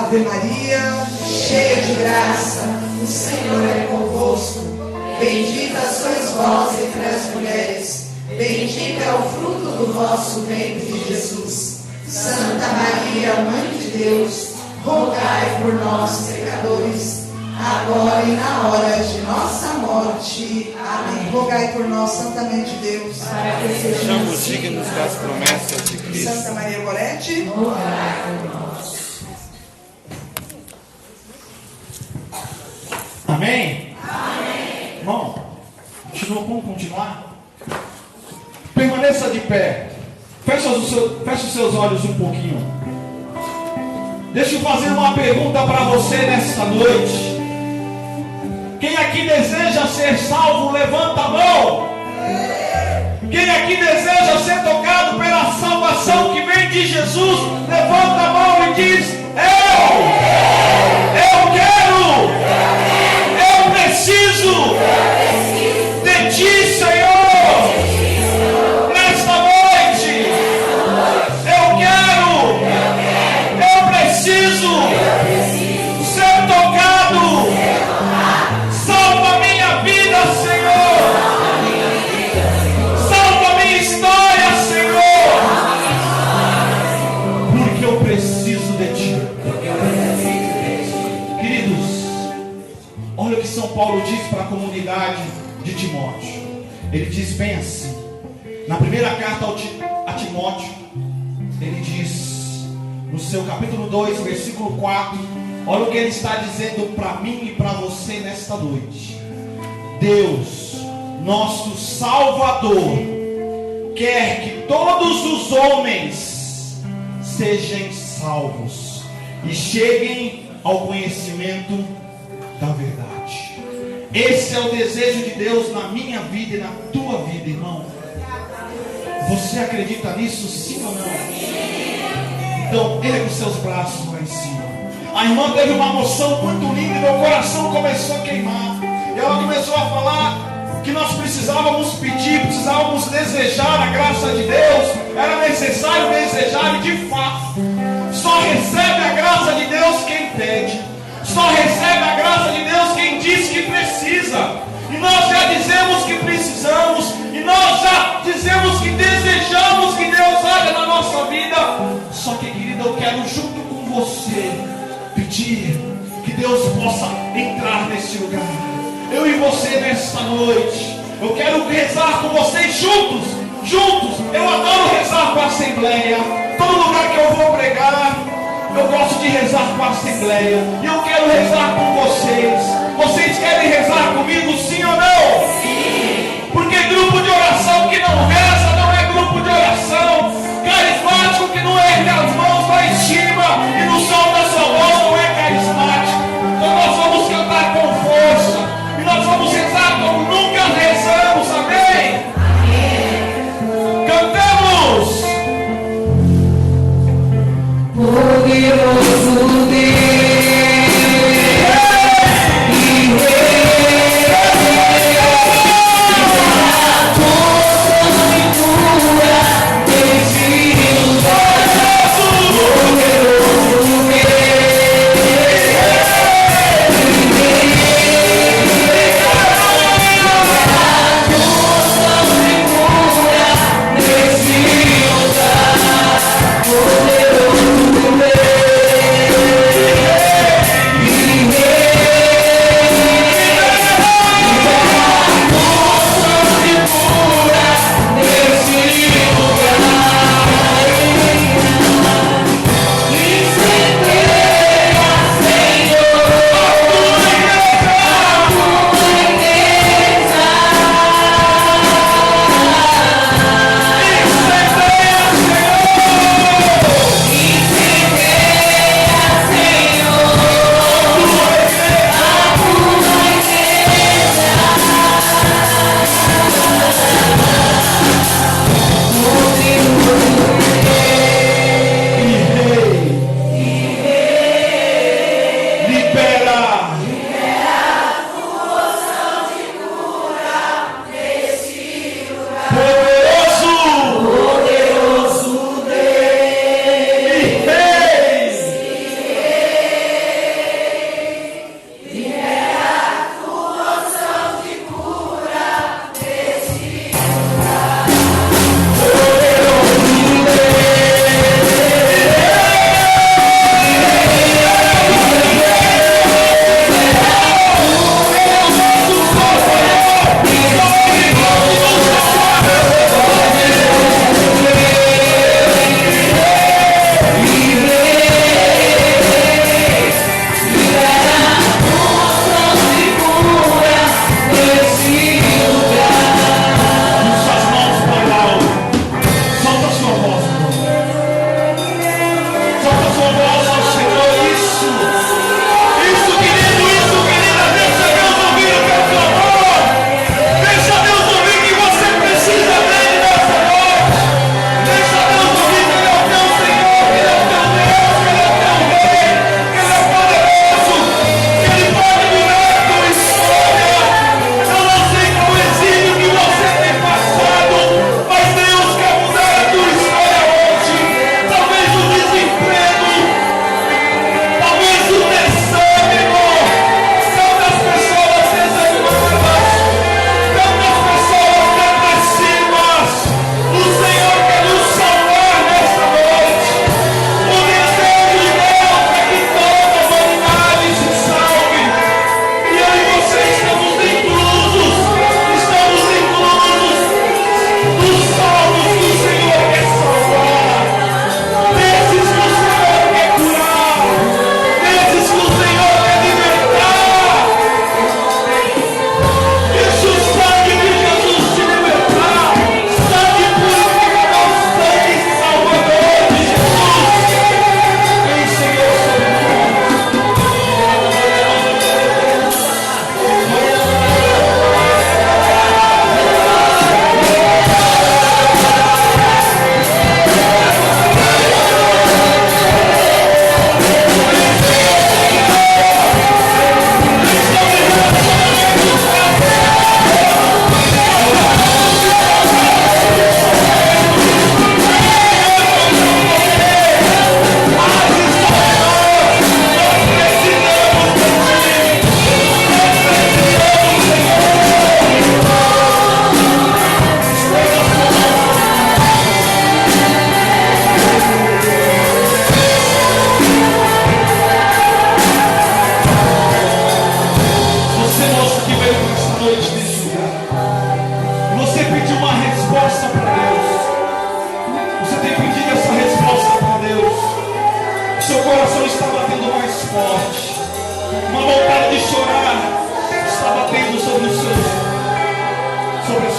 Ave Maria, cheia de graça, o Senhor é convosco. Bendita sois vós entre as mulheres, bendito é o fruto do vosso ventre, Jesus. Santa Maria, Mãe de Deus, rogai por nós, pecadores, agora e na hora de nossa morte. Amém. Rogai por nós, Santa Mãe de Deus, para que sejamos dignos das promessas de Cristo. Santa Maria Gorete, rogai por nós. Amém? Amém. Irmão, vamos continuar? Permaneça de pé. Feche os seus olhos um pouquinho. Deixa eu fazer uma pergunta para você nesta noite. Quem aqui deseja ser salvo, levanta a mão. Quem aqui deseja ser tocado pela salvação que vem de Jesus, levanta a mão e diz: eu quero, eu preciso de ti, Senhor. Nesta noite, eu quero, eu preciso ser tocado. Salva minha vida, Senhor. Salva minha história, Senhor. Porque eu preciso de ti. Queridos, olha o que São Paulo diz para a comunidade de Timóteo. Ele diz bem assim, na primeira carta a Timóteo, ele diz, no seu capítulo 2, versículo 4, olha o que ele está dizendo para mim e para você nesta noite. Deus, nosso Salvador, quer que todos os homens sejam salvos e cheguem ao conhecimento da verdade. Esse é o desejo de Deus na minha vida e na tua vida, irmão. Você acredita nisso, sim ou não? Então, ergue os seus braços lá em cima. A irmã teve uma emoção muito linda e meu coração começou a queimar. E ela começou a falar que nós precisávamos pedir, precisávamos desejar a graça de Deus. Era necessário desejar e de fato, só recebe a graça de Deus quem pede. Só recebe a graça de Deus quem diz que precisa. E nós já dizemos que precisamos. E nós já dizemos que desejamos que Deus haja na nossa vida. Só que, querida, eu quero junto com você pedir que Deus possa entrar nesse lugar. Eu e você nesta noite. Eu quero rezar com vocês juntos. Eu adoro rezar com a Assembleia. Todo lugar que eu vou pregar, eu gosto de rezar com a Assembleia. E eu quero rezar com vocês. Vocês querem rezar comigo, sim ou não? Sim. Porque grupo de oração que não reza não é grupo de oração. Carismático que não ergue as mãos lá em cima e no som da sua voz não é carismático. Então nós vamos cantar com força. E nós vamos rezar como nunca rezamos. Amém? Amém. Cantamos. Poderoso Deus, e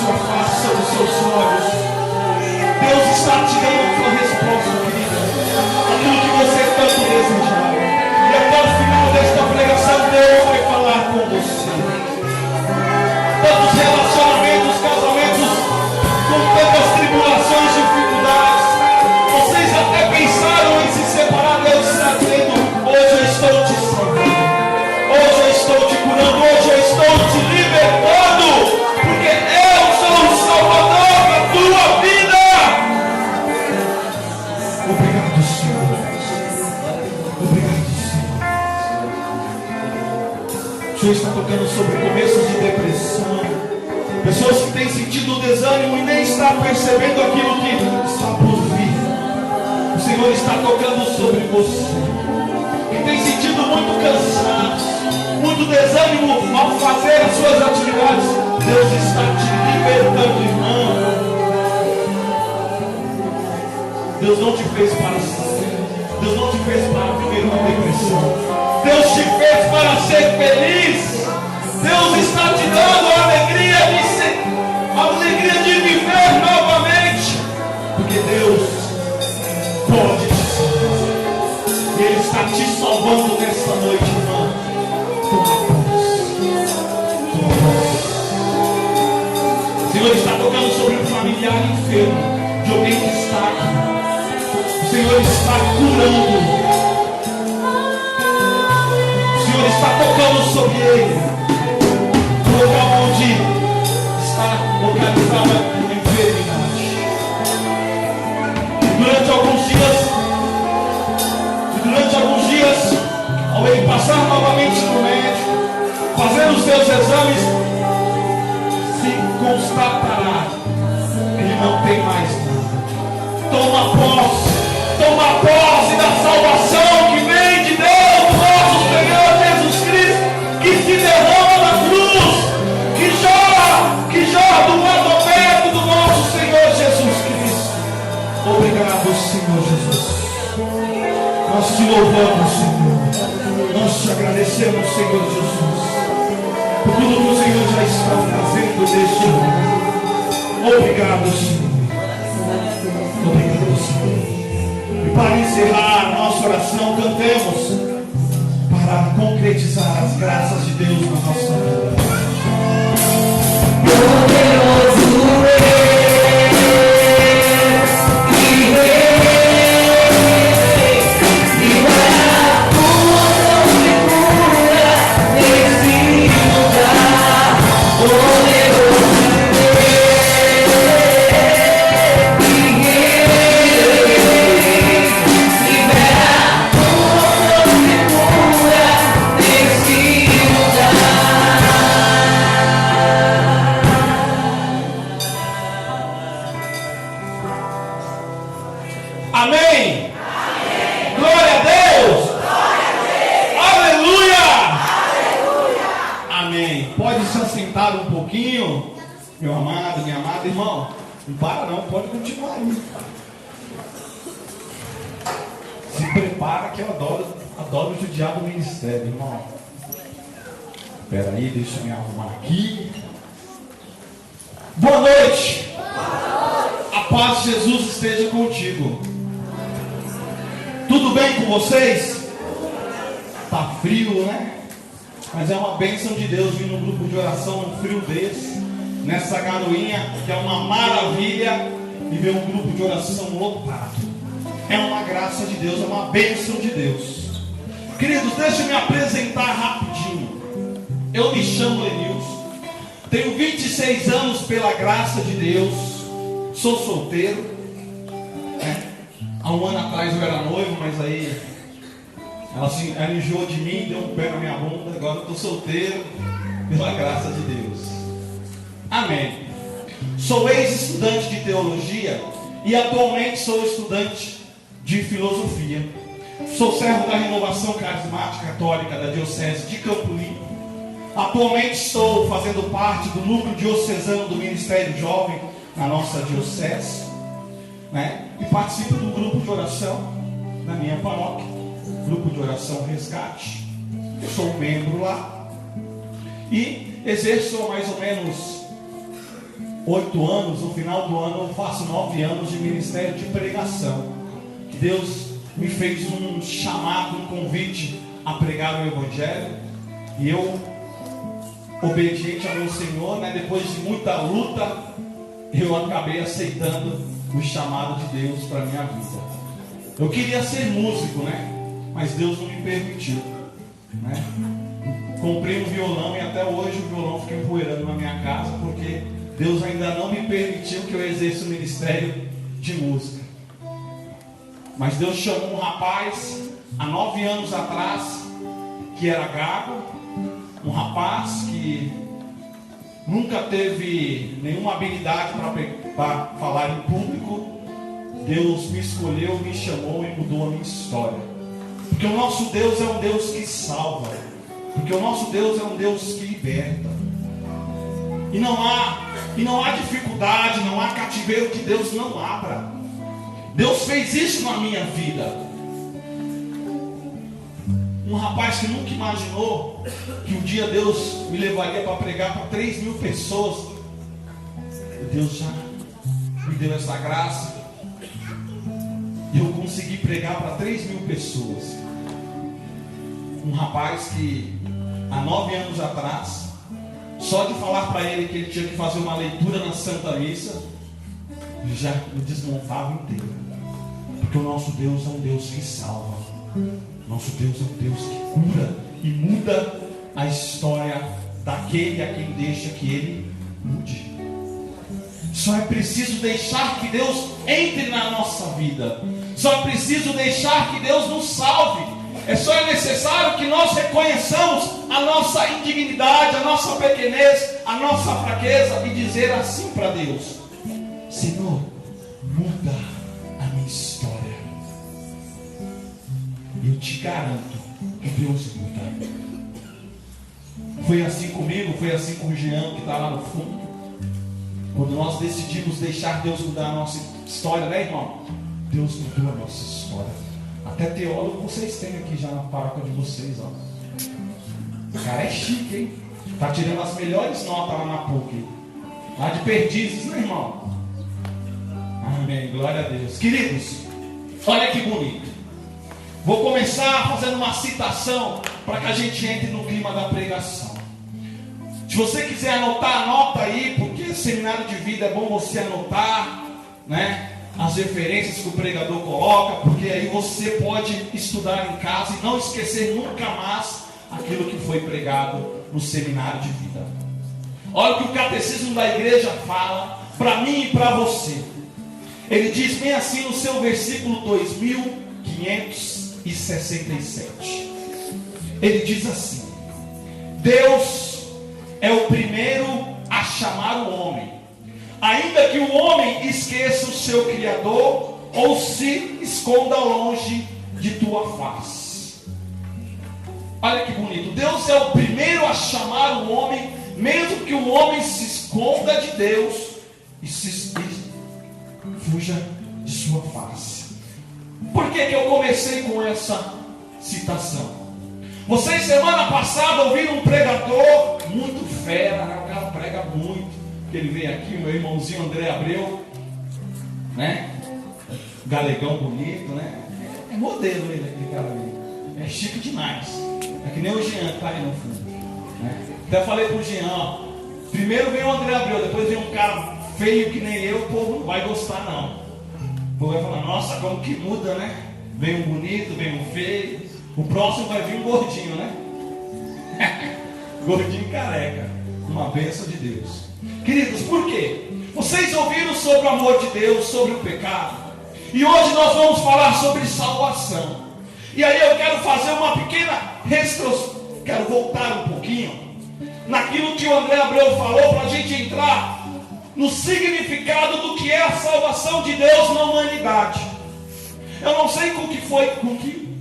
sua face, sobre os seus olhos. Deus está te dando a sua resposta, querida. Aquilo que você tanto desejava. E até o final desta pregação, Deus vai falar com você. Tantos relacionamentos, casamentos, com tantas tribulações, dificuldades. Vocês até pensaram em se separar. Deus está dizendo: hoje eu estou te salvando. Hoje eu estou te curando. Hoje eu estou te libertando. Porque eu sou o Salvador da tua vida. Obrigado, Senhor. Obrigado, Senhor. O Senhor está tocando sobre começos de depressão. Pessoas que têm sentido desânimo e nem está percebendo aquilo que está por vir. O Senhor está tocando sobre você. Que tem sentido muito cansado, muito desânimo ao fazer as suas atividades. Deus está te libertando, irmão. Deus não te fez para sofrer. Deus não te fez para viver uma depressão. Deus te fez para ser feliz. Deus está te dando a alegria de viver novamente. Porque Deus pode te salvar. Ele está te salvando nesta noite, irmão. O Senhor está tocando sobre um familiar enfermo, de alguém que está aqui. O Senhor está curando. O Senhor está tocando sobre ele, no local onde está localizada a enfermidade. Durante alguns dias, ao ele passar novamente no médico, fazer os seus exames, se constatará, ele não tem mais nada. Toma posse da salvação que vem de Deus, nosso Senhor Jesus Cristo, que se derrama na cruz, que jorra do lado aberto do nosso Senhor Jesus Cristo. Obrigado, Senhor Jesus. Nós te louvamos, Senhor. Nós te agradecemos, Senhor Jesus, por tudo que o Senhor já está fazendo neste mundo. Obrigado, Senhor. Obrigado, Senhor. E para encerrar nossa oração, cantemos para concretizar as graças de Deus na nossa vida. Poderoso Amém? Amém. Glória a Deus. Glória a Deus. Aleluia. Aleluia. Amém. Pode se assentar um pouquinho, meu amado, minha amada, irmão. Não para não, pode continuar aí. Se prepara que eu adoro judiar do ministério, irmão. Espera aí, deixa eu me arrumar aqui. Boa noite. A paz de Jesus esteja contigo. Tudo bem com vocês? Tá frio, né? Mas é uma bênção de Deus vir num grupo de oração num frio desse, nessa garoinha, que é uma maravilha, e ver um grupo de oração lotado. É uma graça de Deus, é uma bênção de Deus. Queridos, deixa eu me apresentar rapidinho. Eu me chamo Lenilson, tenho 26 anos pela graça de Deus, sou solteiro, né? Há um ano atrás eu era noivo, mas aí ela enjoou de mim, deu um pé na minha bunda. Agora eu estou solteiro, pela graça de Deus. Amém. Sou ex-estudante de teologia e atualmente sou estudante de filosofia. Sou servo da Renovação Carismática Católica da Diocese de Campo Limpo. Atualmente estou fazendo parte do núcleo diocesano do Ministério Jovem na nossa diocese, né? E participo do grupo de oração na minha paróquia, grupo de oração Resgate. Eu sou membro lá e exerço há mais ou menos 8 anos, no final do ano eu faço 9 anos de ministério de pregação. Que Deus me fez um chamado, um convite a pregar o Evangelho. E eu, obediente ao meu Senhor, né, depois de muita luta, eu acabei aceitando o chamado de Deus para a minha vida. Eu queria ser músico, né? Mas Deus não me permitiu, né? Comprei um violão e até hoje o violão fica empoeirando na minha casa, porque Deus ainda não me permitiu que eu exerça o ministério de música. Mas Deus chamou um rapaz há 9 anos atrás, que era gago, um rapaz que nunca teve nenhuma habilidade para falar em público. Deus me escolheu, me chamou e mudou a minha história. Porque o nosso Deus é um Deus que salva. Porque o nosso Deus é um Deus que liberta. E não há dificuldade, não há cativeiro que Deus não abra. Deus fez isso na minha vida. Um rapaz que nunca imaginou que um dia Deus me levaria para pregar para 3.000 pessoas. E Deus já me deu essa graça. E eu consegui pregar para 3.000 pessoas. Um rapaz que há 9 anos atrás, só de falar para ele que ele tinha que fazer uma leitura na Santa Missa, já me desmontava inteiro. Porque o nosso Deus é um Deus que salva. Nosso Deus é um Deus que cura e muda a história daquele a quem deixa que Ele mude. Só é preciso deixar que Deus entre na nossa vida. Só é preciso deixar que Deus nos salve. É necessário que nós reconheçamos a nossa indignidade, a nossa pequenez, a nossa fraqueza e dizer assim para Deus: Senhor, muda a minha história. Eu te garanto que Deus muda. Foi assim comigo, foi assim com o Jean que está lá no fundo. Quando nós decidimos deixar Deus mudar a nossa história, né, irmão? Deus mudou a nossa história. Até teólogo vocês têm aqui já na paróquia de vocês, ó. O cara é chique, hein? Tá tirando as melhores notas lá na PUC. Lá de Perdizes, né, irmão? Amém, glória a Deus. Queridos, olha que bonito. Vou começar fazendo uma citação para que a gente entre no clima da pregação. Se você quiser anotar, anota aí, porque seminário de vida é bom você anotar, né? As referências que o pregador coloca, porque aí você pode estudar em casa e não esquecer nunca mais aquilo que foi pregado no seminário de vida. Olha o que o catecismo da igreja fala para mim e para você. Ele diz bem assim no seu versículo 2567. Ele diz assim: Deus é o primeiro a chamar o homem, ainda que o homem esqueça o seu Criador ou se esconda longe de tua face. Olha que bonito. Deus é o primeiro a chamar o homem, mesmo que o homem se esconda de Deus e fuja de sua face. Por que eu comecei com essa citação? Vocês semana passada ouviram um pregador muito fera, né? O cara prega muito. Ele veio aqui, o meu irmãozinho André Abreu, né? Galegão bonito, né? É modelo ele, aquele cara ali. É chique demais. É que nem o Jean que está aí no fundo, né? Até falei pro Jean, ó, primeiro vem o André Abreu, depois vem um cara feio que nem eu, o povo não vai gostar não. O povo vai falar, nossa, como que muda, né? Vem um bonito, vem um feio. O próximo vai vir um gordinho, né? Gordinho careca. Uma bênção de Deus. Queridos, por quê? Vocês ouviram sobre o amor de Deus, sobre o pecado. E hoje nós vamos falar sobre salvação. E aí eu quero fazer uma pequena retrospectiva. Quero voltar um pouquinho naquilo que o André Abreu falou, para a gente entrar no significado do que é a salvação de Deus na humanidade. Eu não sei com que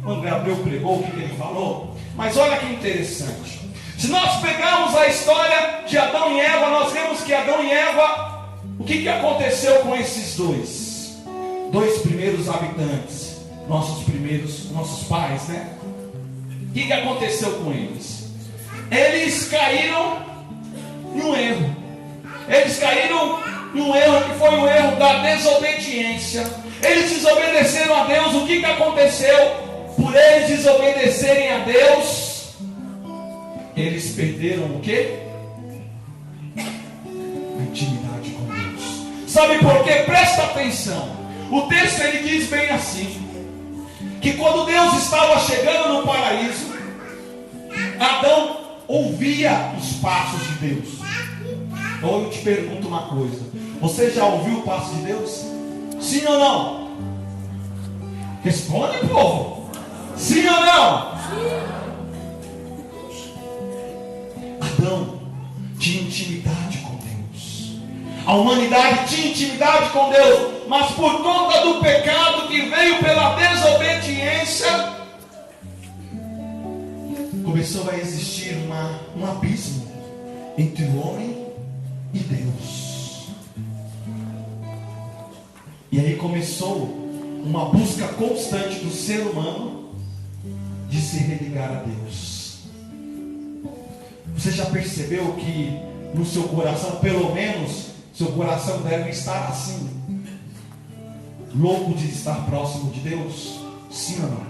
o André Abreu pregou, o que ele falou, mas olha que interessante. Se nós pegarmos a história de Adão e Eva, nós vemos que Adão e Eva, o que aconteceu com esses dois primeiros habitantes, nossos pais, né? O que aconteceu com eles? Eles caíram em um erro. Eles caíram num erro que foi o erro da desobediência. Eles desobedeceram a Deus. O que aconteceu? Por eles desobedecerem a Deus, eles perderam o quê? A intimidade com Deus. Sabe por quê? Presta atenção. O texto ele diz bem assim: que quando Deus estava chegando no paraíso, Adão ouvia os passos de Deus. Ou eu te pergunto uma coisa: você já ouviu o passo de Deus? Sim ou não? Responde, povo. Sim ou não? Adão tinha intimidade com Deus. A humanidade tinha intimidade com Deus, mas por conta do pecado que veio pela desobediência, começou a existir um abismo entre o homem e Deus. E aí começou uma busca constante do ser humano de se religar a Deus. Você já percebeu que no seu coração, pelo menos, seu coração deve estar assim, louco de estar próximo de Deus? Sim ou não?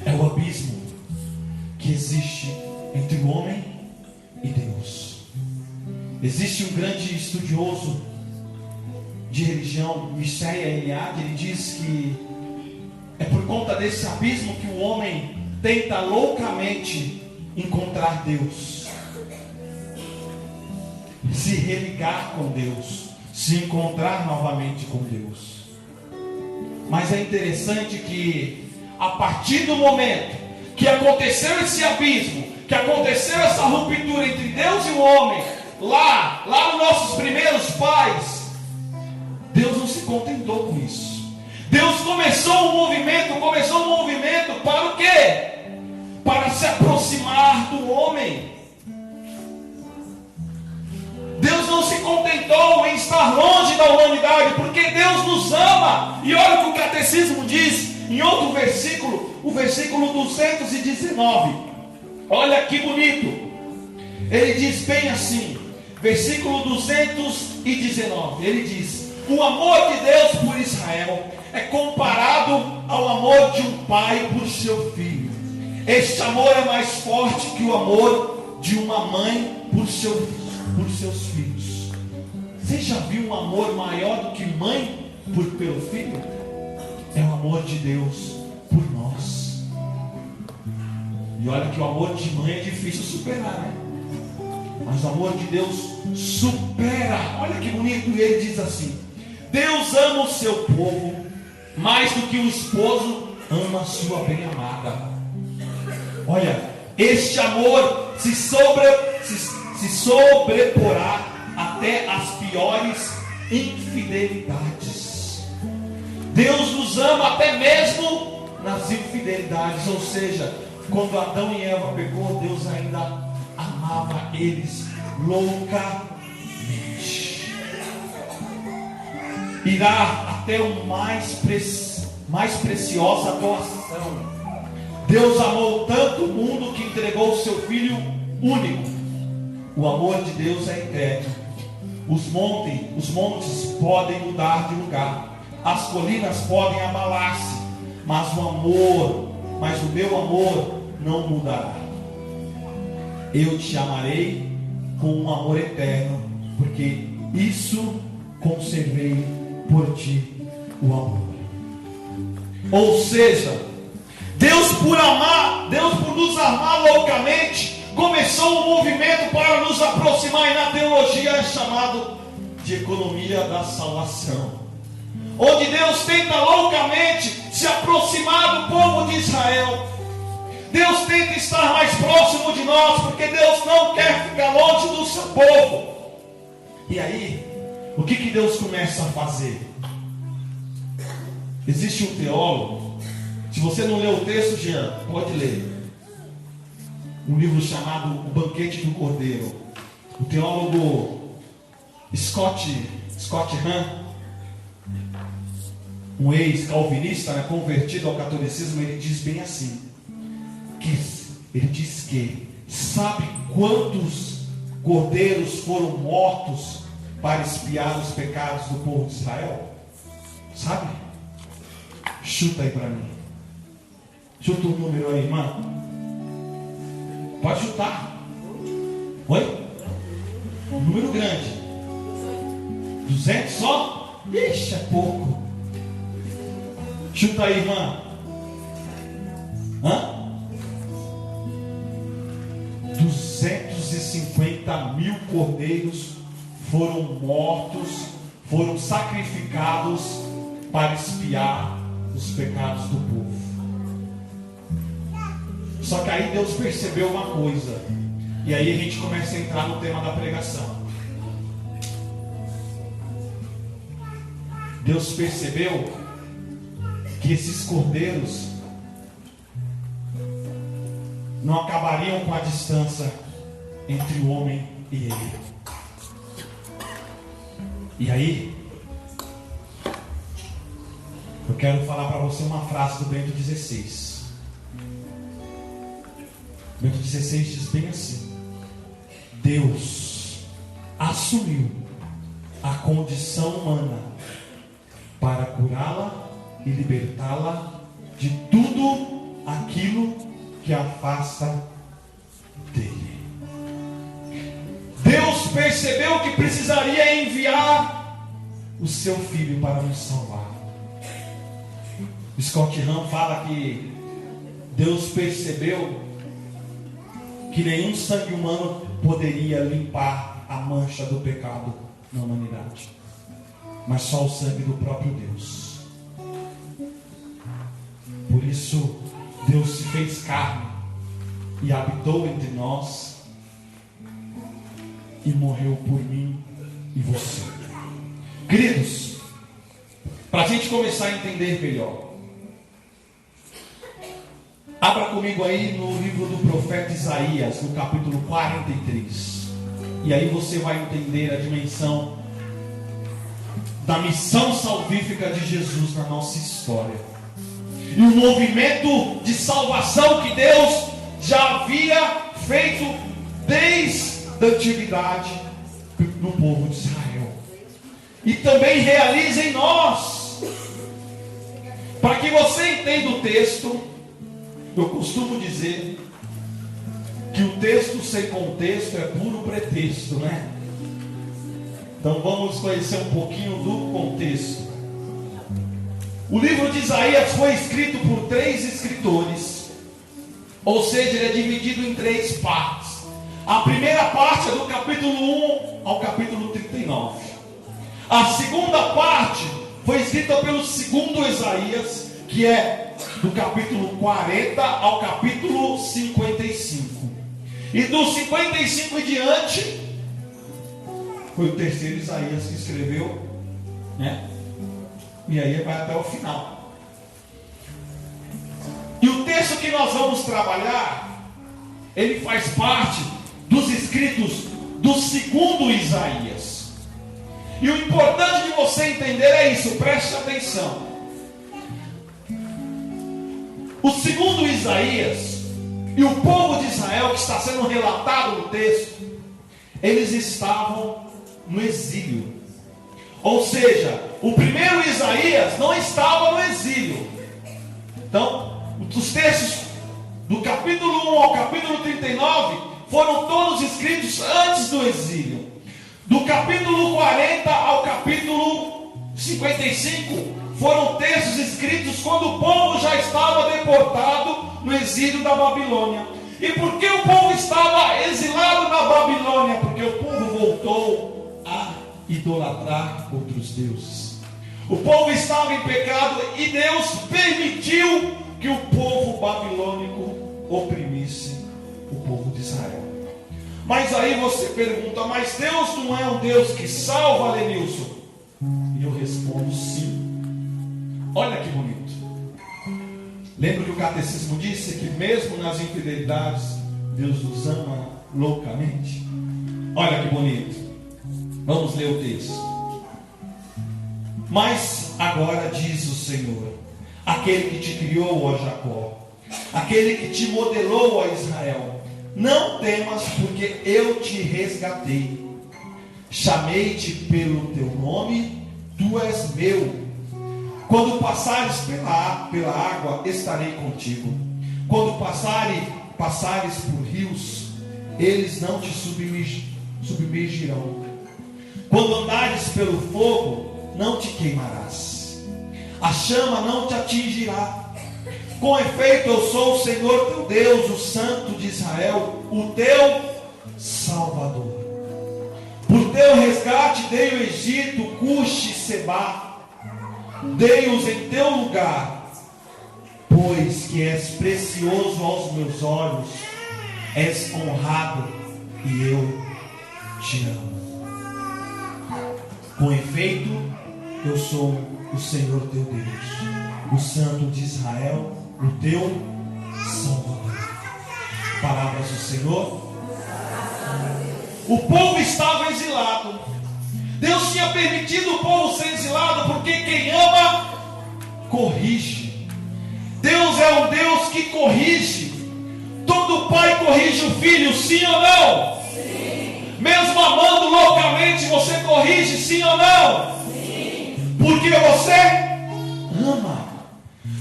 É o abismo que existe entre o homem e Deus. Existe um grande estudioso de religião, Michel Eliade, ele diz que é por conta desse abismo que o homem tenta loucamente encontrar Deus, se religar com Deus, se encontrar novamente com Deus. Mas é interessante que a partir do momento que aconteceu esse abismo, que aconteceu essa ruptura entre Deus e o homem, lá nos nossos primeiros pais, Deus não se contentou com isso. Deus começou um movimento para o quê? Para se aproximar do homem. Deus não se contentou em estar longe da humanidade, porque Deus nos ama. E olha o que o catecismo diz em outro versículo, o versículo 219. Olha que bonito. Ele diz bem assim, versículo 219. Ele diz: o amor de Deus por Israel é comparado ao amor de um pai por seu filho. Este amor é mais forte que o amor de uma mãe por seus filhos. Você já viu um amor maior do que mãe pelo filho? É o amor de Deus por nós. E olha que o amor de mãe é difícil superar, né? Mas o amor de Deus supera. Olha que bonito. E ele diz assim: Deus ama o seu povo mais do que o esposo ama a sua bem-amada. Olha, este amor se sobreporá até as piores infidelidades. Deus nos ama até mesmo nas infidelidades. Ou seja, quando Adão e Eva pecou, Deus ainda amava eles loucamente. Irá até o mais preciosa doação. Deus amou tanto o mundo que entregou o seu Filho único. O amor de Deus é eterno. Os montes podem mudar de lugar, as colinas podem abalar-se, mas o meu amor não mudará. Eu te amarei com um amor eterno, porque isso conservei por ti o amor. Ou seja, Deus por nos amar loucamente, começou um movimento para nos aproximar, e na teologia é chamado de economia da salvação, onde Deus tenta loucamente se aproximar do povo de Israel. Deus tenta estar mais próximo de nós, porque Deus não quer ficar longe do seu povo. E aí, o que Deus começa a fazer? Existe um teólogo, se você não leu o texto, Jean, pode ler. Um livro chamado O Banquete do Cordeiro. O teólogo Scott Hahn, um ex-calvinista, convertido ao catolicismo, ele diz bem assim, ele diz que sabe cordeiros foram mortos para expiar os pecados do povo de Israel? Sabe? Chuta aí para mim. Chuta o número aí, irmã. Pode chutar. Oi? Um número grande. 200 só? Ixi, é pouco. Chuta aí, irmã. 250 mil cordeiros foram mortos, foram sacrificados para expiar os pecados do povo. Só que aí Deus percebeu uma coisa, e aí a gente começa a entrar no tema da pregação. Deus percebeu que esses cordeiros não acabariam com a distância entre o homem e ele. E aí, eu quero falar para você uma frase do Bento XVI. Bento XVI diz bem assim: Deus assumiu a condição humana para curá-la e libertá-la de tudo aquilo que afasta dele. Deus percebeu que precisaria enviar o seu filho para nos salvar. Scott Hahn fala que Deus percebeu que nenhum sangue humano poderia limpar a mancha do pecado na humanidade, mas só o sangue do próprio Deus. Por isso Deus se fez carne e habitou entre nós e morreu por mim e você. Queridos, para a gente começar a entender melhor, abra comigo aí no livro do profeta Isaías, no capítulo 43. E aí você vai entender a dimensão da missão salvífica de Jesus na nossa história. E o movimento de salvação que Deus já havia feito desde a antiguidade no povo de Israel. E também realiza em nós. Para que você entenda o texto, eu costumo dizer que o texto sem contexto é puro pretexto, né? Então vamos conhecer um pouquinho do contexto. O livro de Isaías foi escrito por 3 escritores, ou seja, ele é dividido em 3 partes. A primeira parte é do capítulo 1 ao capítulo 39. A segunda parte foi escrita pelo segundo Isaías, que é do capítulo 40 ao capítulo 55. E do 55 em diante, foi o terceiro Isaías que escreveu, né? E aí vai até o final. E o texto que nós vamos trabalhar, ele faz parte dos escritos do segundo Isaías. E o importante de você entender é isso, preste atenção. O segundo Isaías e o povo de Israel que está sendo relatado no texto, eles estavam no exílio. Ou seja, o primeiro Isaías não estava no exílio. Então, os textos do capítulo 1 ao capítulo 39 foram todos escritos antes do exílio. Do capítulo 40 ao capítulo 55 foram textos escritos quando o povo já estava deportado no exílio da Babilônia. E por que o povo estava exilado na Babilônia? Porque o povo voltou a idolatrar outros deuses. O povo estava em pecado e Deus permitiu que o povo babilônico oprimisse o povo de Israel. Mas aí você pergunta, mas Deus não é um Deus que salva, Lenilson? E eu respondo sim. Olha que bonito. Lembra que o catecismo disse que mesmo nas infidelidades Deus nos ama loucamente? Olha que bonito. Vamos ler o texto. Mas agora diz o Senhor, aquele que te criou, ó Jacó, aquele que te modelou, ó Israel: não temas, porque eu te resgatei. Chamei-te pelo teu nome, tu és meu. Quando passares pela água, estarei contigo. Quando passares por rios, eles não te submergirão. Quando andares pelo fogo, não te queimarás. A chama não te atingirá. Com efeito, eu sou o Senhor teu Deus, o Santo de Israel, o teu Salvador. Por teu resgate dei o Egito, Cush e Sebá, dei-os em teu lugar, pois que és precioso aos meus olhos, és honrado e eu te amo. Com efeito, eu sou o Senhor teu Deus, o Santo de Israel, o teu Salvador. Palavras do Senhor. O povo estava exilado. Deus tinha permitido o povo ser exilado, porque quem ama, corrige. Deus é um Deus que corrige. Todo pai corrige o filho, sim ou não? Sim. Mesmo amando loucamente, você corrige, sim ou não? Sim. Porque você ama.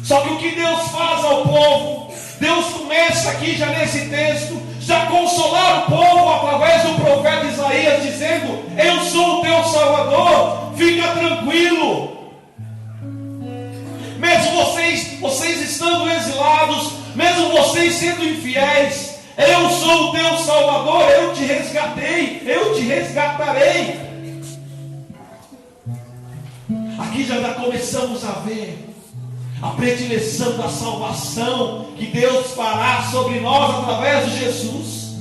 Só que o que Deus faz ao povo, Deus começa aqui já nesse texto, já consolar o povo através do profeta Isaías, dizendo: eu sou o teu Salvador, fica tranquilo. Mesmo vocês estando exilados, mesmo vocês sendo infiéis, eu sou o teu Salvador, eu te resgatei, eu te resgatarei. Aqui já começamos a ver a predileção da salvação que Deus fará sobre nós através de Jesus.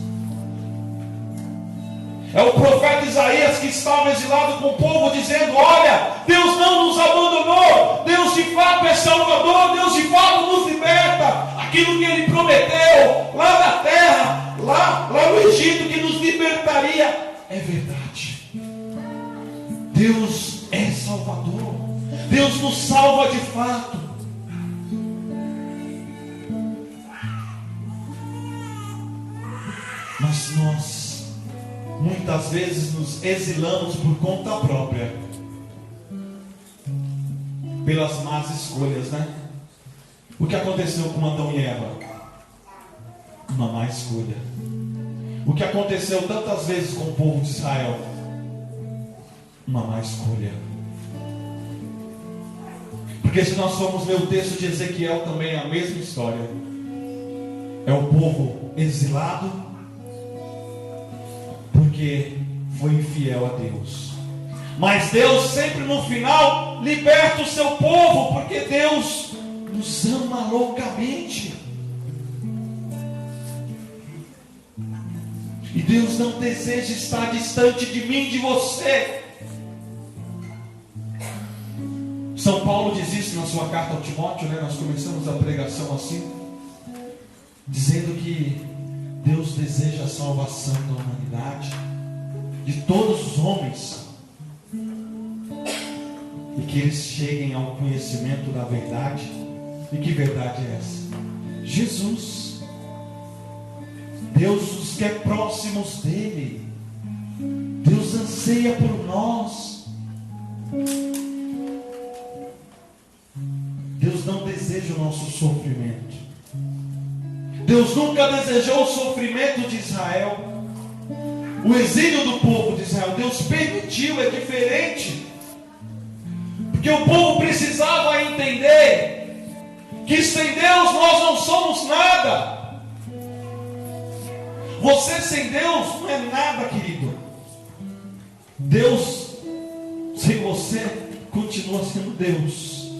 É o profeta Isaías que estava exilado com o povo, dizendo: olha, Deus não nos abandonou, Deus de fato é Salvador, Deus de fato nos liberta. Aquilo que Ele prometeu lá na terra, lá no Egito, que nos libertaria, é verdade. Deus é Salvador, Deus nos salva de fato. Mas nós muitas vezes nos exilamos por conta própria, pelas más escolhas, né? O que aconteceu com Adão e Eva? Uma má escolha. O que aconteceu tantas vezes com o povo de Israel? Uma má escolha. Porque se nós formos ver o texto de Ezequiel, também é a mesma história. É o povo exilado porque foi infiel a Deus. Mas Deus sempre no final liberta o seu povo, porque Deus nos ama loucamente. E Deus não deseja estar distante de mim, de você. São Paulo diz isso na sua carta ao Timóteo, né? Nós começamos a pregação assim, dizendo que Deus deseja a salvação da humanidade, de todos os homens, e que eles cheguem ao conhecimento da verdade. E que verdade é essa? Jesus. Deus os quer próximos dele. Deus anseia por nós. Deus não deseja o nosso sofrimento. Deus nunca desejou o sofrimento de Israel. O exílio do povo de Israel, Deus permitiu, é diferente. Porque o povo precisava entender que sem Deus nós não somos nada. Você sem Deus não é nada, querido. Deus sem você continua sendo Deus.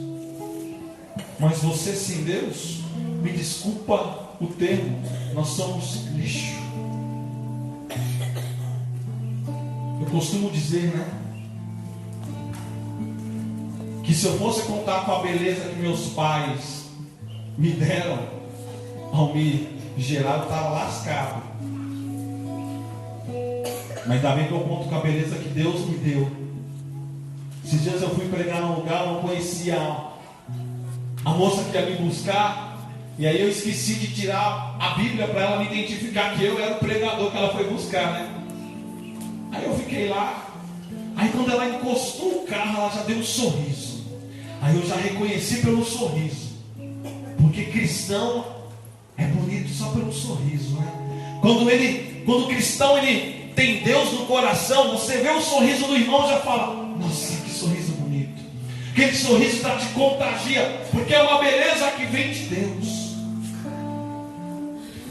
Mas você sem Deus, me desculpa o termo, nós somos lixo. Eu costumo dizer, né, que se eu fosse contar com a beleza que meus pais me deram ao me gerar, eu estava lascado. Mas ainda bem que eu conto com a beleza que Deus me deu. Esses dias eu fui pregar num lugar, eu não conhecia a moça que ia me buscar. E aí eu esqueci de tirar a Bíblia para ela me identificar que eu era o pregador que ela foi buscar, né? Aí eu fiquei lá. Aí quando ela encostou o carro, ela já deu um sorriso. Aí eu já reconheci pelo sorriso. Porque cristão é bonito só pelo sorriso, né? Quando o cristão ele tem Deus no coração, você vê o sorriso do irmão e já fala: nossa, que sorriso bonito. Aquele sorriso já te contagia, porque é uma beleza que vem de Deus.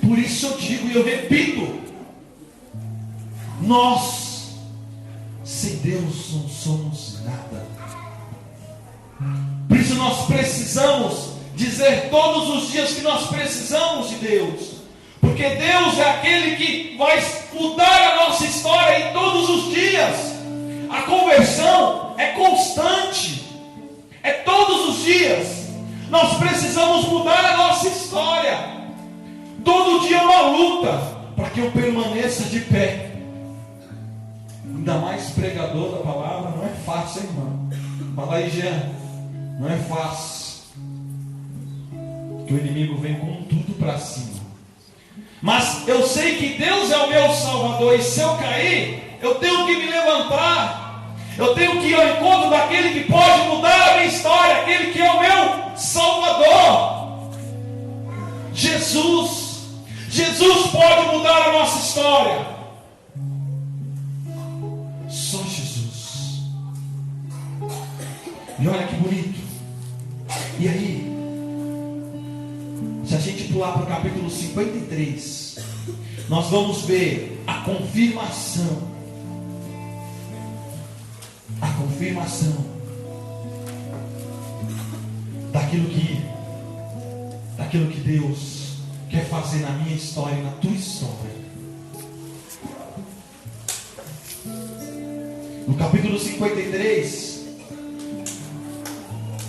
Por isso eu digo e eu repito: nós, sem Deus, não somos nada. Por isso nós precisamos dizer todos os dias que nós precisamos de Deus. Porque Deus é aquele que vai mudar a nossa história em todos os dias. A conversão é constante. É todos os dias. Nós precisamos mudar a nossa história. Todo dia é uma luta para que eu permaneça de pé. Ainda mais pregador da palavra, não é fácil, hein, irmão? Fala aí, Jean. Não é fácil. Que o inimigo vem com tudo para cima. Mas eu sei que Deus é o meu Salvador. E se eu cair, eu tenho que me levantar. Eu tenho que ir ao encontro daquele que pode mudar a minha história. Aquele que é o meu Salvador. Jesus. Jesus pode mudar a nossa história. Só Jesus. E olha que bonito. E aí, se a gente pular para o capítulo 53, nós vamos ver a confirmação. A confirmação daquilo que Deus quer fazer na minha história e na tua história. No capítulo 53,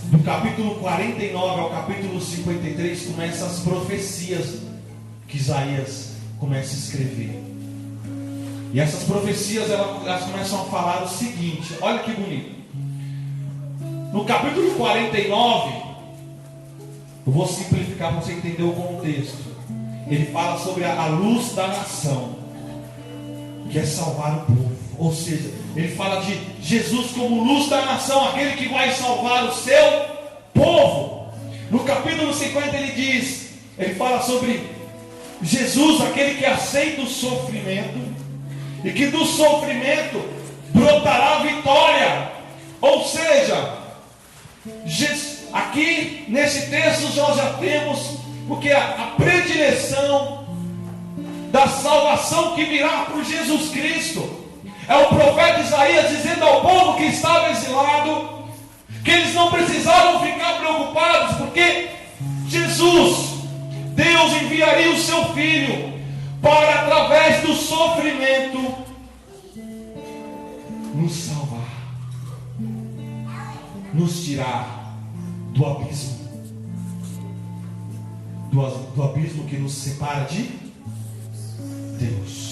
do capítulo 49 ao capítulo 53, começam as profecias que Isaías começa a escrever. E essas profecias elas começam a falar o seguinte: olha que bonito. No capítulo 49, eu vou simplificar para você entender o contexto. Ele fala sobre a luz da nação, que é salvar o povo. Ou seja, ele fala de Jesus como luz da nação, aquele que vai salvar o seu povo. No capítulo 50 ele fala sobre Jesus, aquele que aceita o sofrimento, e que do sofrimento brotará vitória. Ou seja, aqui nesse texto nós já temos porque a predileção da salvação que virá por Jesus Cristo. É o profeta Isaías dizendo ao povo que estava exilado que eles não precisavam ficar preocupados, porque Jesus, Deus enviaria o seu Filho para, através do sofrimento, nos salvar, nos tirar do abismo, do abismo que nos separa de Deus.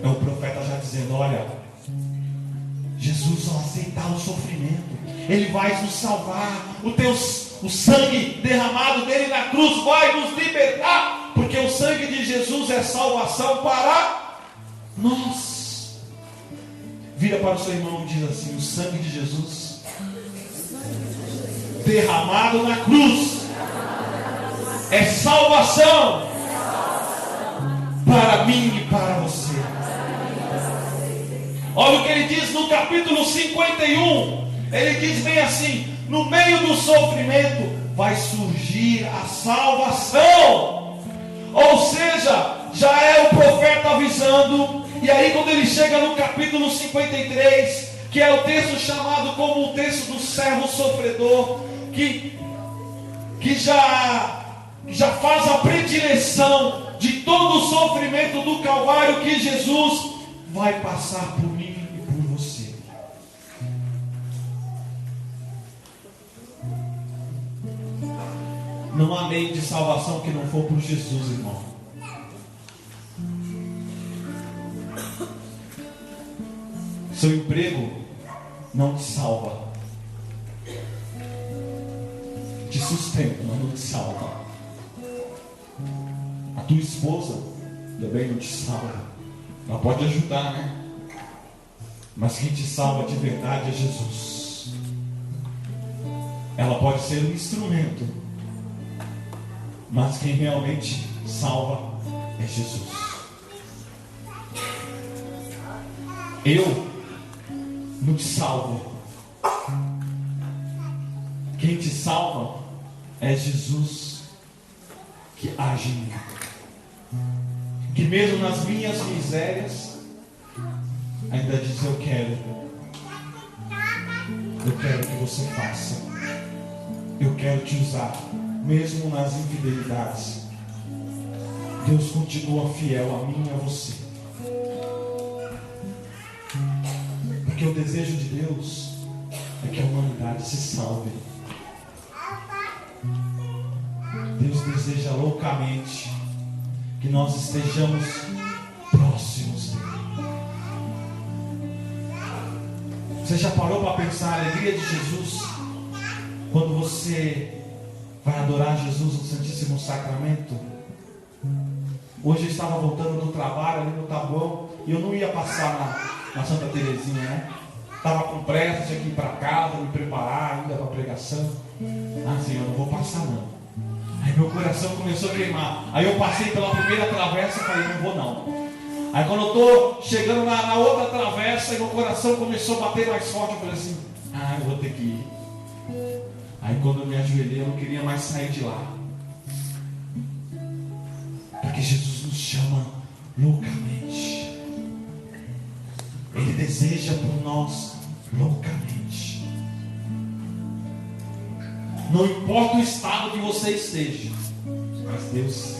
É o profeta já dizendo: olha, Jesus, ao aceitar o sofrimento, Ele vai nos salvar. O sangue derramado dele na cruz vai nos libertar, porque o sangue de Jesus é salvação para nós. Vira para o seu irmão e diz assim: o sangue de Jesus derramado na cruz é salvação para mim e para você. Olha o que ele diz no capítulo 51. Ele diz bem assim: no meio do sofrimento vai surgir a salvação. Ou seja, já é o profeta avisando. E aí quando ele chega no capítulo 53, que é o texto chamado como o texto do servo sofredor, que já faz a predileção de todo o sofrimento do Calvário que Jesus vai passar por mim e por você. Não há meio de salvação que não for por Jesus, irmão. Seu emprego não te salva. Te sustenta, mas não te salva. A tua esposa também não te salva. Ela pode ajudar, né? Mas quem te salva de verdade é Jesus. Ela pode ser um instrumento, mas quem realmente salva é Jesus. Eu não te salvo. Quem te salva é Jesus que age em mim. Que mesmo nas minhas misérias ainda diz: eu quero que você faça, eu quero te usar. Mesmo nas infidelidades, Deus continua fiel a mim e a você. Porque o desejo de Deus é que a humanidade se salve. Deus deseja loucamente que nós estejamos próximos dele. Você já parou para pensar a alegria de Jesus quando você vai adorar Jesus no Santíssimo Sacramento? Hoje eu estava voltando do trabalho ali no Taboão e eu não ia passar na Santa Terezinha, né? Estava com pressa, tinha que ir para casa, me preparar ainda para a pregação. Ah, Senhor, não vou passar não. Aí meu coração começou a queimar. Aí eu passei pela primeira travessa e falei: não vou não. Aí quando eu estou chegando na outra travessa, e meu coração começou a bater mais forte, eu falei assim: ah, eu vou ter que ir. Aí quando eu me ajoelhei, eu não queria mais sair de lá. Porque Jesus nos chama loucamente. Ele deseja por nós loucamente. Não importa o estado que você esteja, mas Deus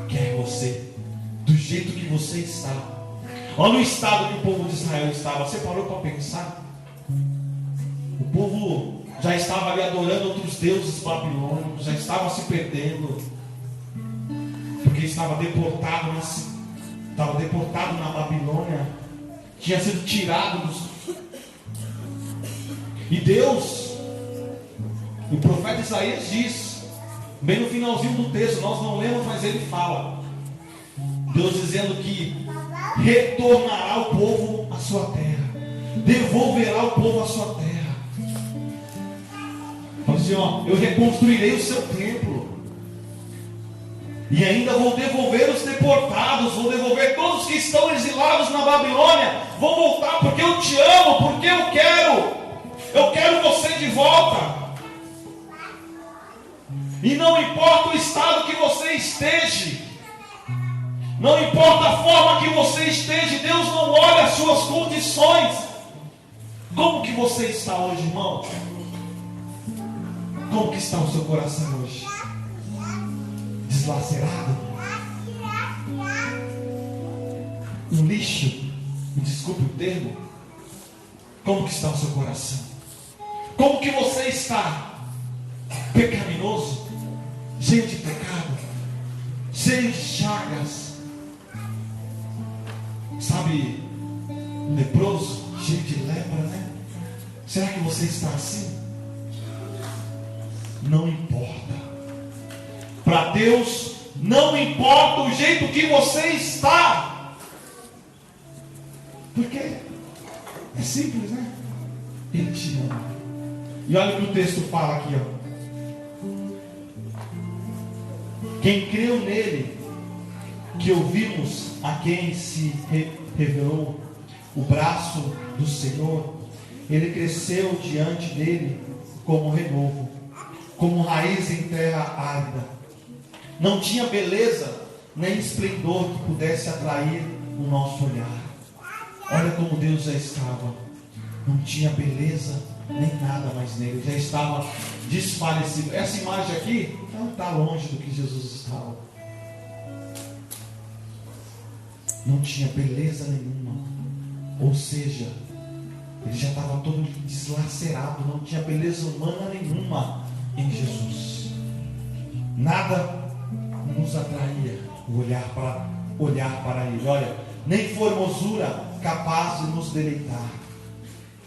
quer você do jeito que você está. Olha o estado que o povo de Israel estava. Você parou para pensar? O povo já estava ali adorando outros deuses babilônicos, já estava se perdendo, porque estava deportado na Babilônia, tinha sido tirado e Deus, o profeta Isaías diz, bem no finalzinho do texto, nós não lemos, mas ele fala, Deus dizendo que retornará o povo à sua terra, devolverá o povo à sua terra. Fala assim, ó, eu reconstruirei o seu templo, e ainda vou devolver os deportados, vou devolver todos que estão exilados na Babilônia, vou voltar porque eu te amo, porque eu quero você de volta. E não importa o estado que você esteja, não importa a forma que você esteja, Deus não olha as suas condições. Como que você está hoje, irmão? Como que está o seu coração hoje? Deslacerado? Um lixo? Me desculpe o termo. Como que está o seu coração? Como que você está? Pecaminoso? Cheio de pecado? Cheio de chagas? Sabe, um leproso, cheio de lepra, né? Será que você está assim? Não importa. Para Deus, não importa o jeito que você está. Porque é simples, né? Ele te ama. E olha o que o texto fala aqui, ó. Quem creu nele, que ouvimos a quem se revelou o braço do Senhor, ele cresceu diante dele como renovo, como raiz em terra árida. Não tinha beleza nem esplendor que pudesse atrair o nosso olhar. Olha como Deus já estava. Não tinha beleza nem nada mais nele, já estava desfalecido. Essa imagem aqui não está longe do que Jesus estava. Não tinha beleza nenhuma, ou seja, ele já estava todo deslacerado, não tinha beleza humana nenhuma em Jesus. Nada nos atraía o olhar para ele. Olha, nem formosura capaz de nos deleitar.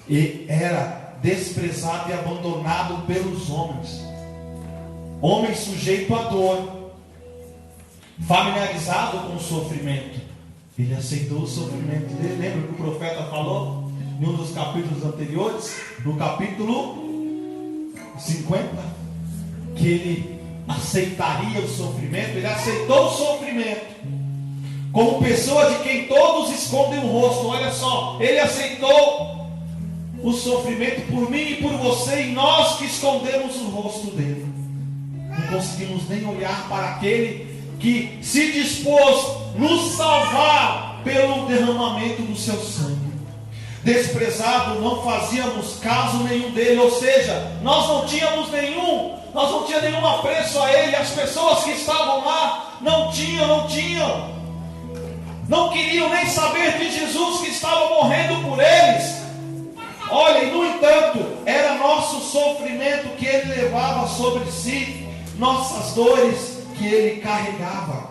E era desprezado e abandonado pelos homens. homem sujeito à dor, familiarizado com o sofrimento, ele aceitou o sofrimento dele. Lembra que o profeta falou em um dos capítulos anteriores, no capítulo 50, que ele aceitaria o sofrimento. Ele aceitou o sofrimento como pessoa de quem todos escondem o rosto. Olha só, ele aceitou o sofrimento por mim e por você, e nós que escondemos o rosto dele, não conseguimos nem olhar para aquele que se dispôs nos salvar pelo derramamento do seu sangue. Desprezado, não fazíamos caso nenhum dele, ou seja, nós não tínhamos nenhum apreço a ele. As pessoas que estavam lá não queriam nem saber de Jesus, que estava morrendo por eles. Olha, e no entanto, era nosso sofrimento que ele levava sobre si, nossas dores que ele carregava,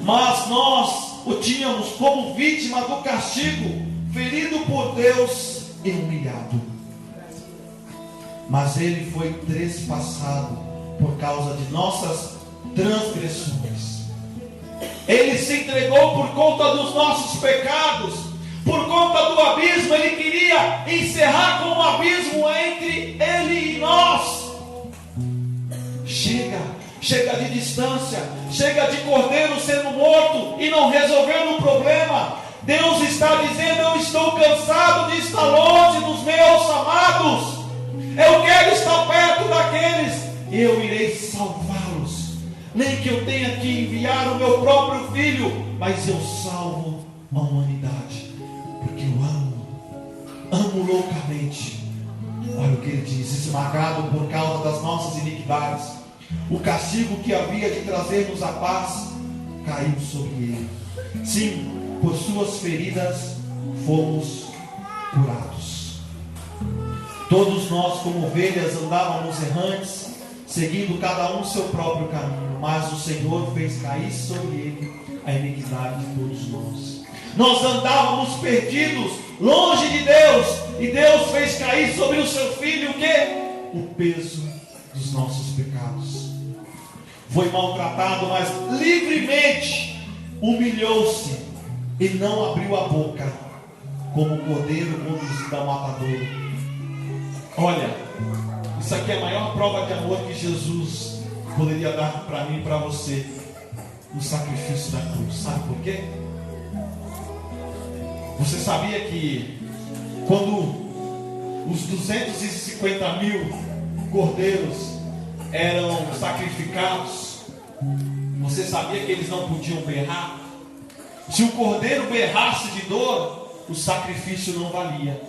mas nós o tínhamos como vítima do castigo, ferido por Deus e humilhado. Mas ele foi trespassado por causa de nossas transgressões. Ele se entregou por conta dos nossos pecados, por conta do abismo. Ele queria encerrar com um abismo entre ele e nós. Chega de distância, chega de cordeiro sendo morto e não resolvendo o problema. Deus está dizendo: eu estou cansado de estar longe dos meus amados, eu quero estar perto daqueles, eu irei salvá-los, nem que eu tenha que enviar o meu próprio filho, mas eu salvo a humanidade, porque eu amo loucamente. Olha o que ele diz: esmagado por causa das nossas iniquidades, o castigo que havia de trazer-nos a paz caiu sobre ele. Sim, por suas feridas fomos curados. Todos nós, como ovelhas, andávamos errantes, seguindo cada um seu próprio caminho, mas o Senhor fez cair sobre ele a iniquidade de todos nós. Nós andávamos perdidos, longe de Deus, e Deus fez cair sobre o seu filho o quê? O peso dos nossos pecados. Foi maltratado, mas livremente humilhou-se e não abriu a boca, como o cordeiro conduzido ao matadouro. Olha, isso aqui é a maior prova de amor que Jesus poderia dar para mim e para você, no sacrifício da cruz. Sabe por quê? Você sabia que quando os 250 mil cordeiros eram sacrificados, você sabia que eles não podiam berrar? Se o cordeiro berrasse de dor, o sacrifício não valia.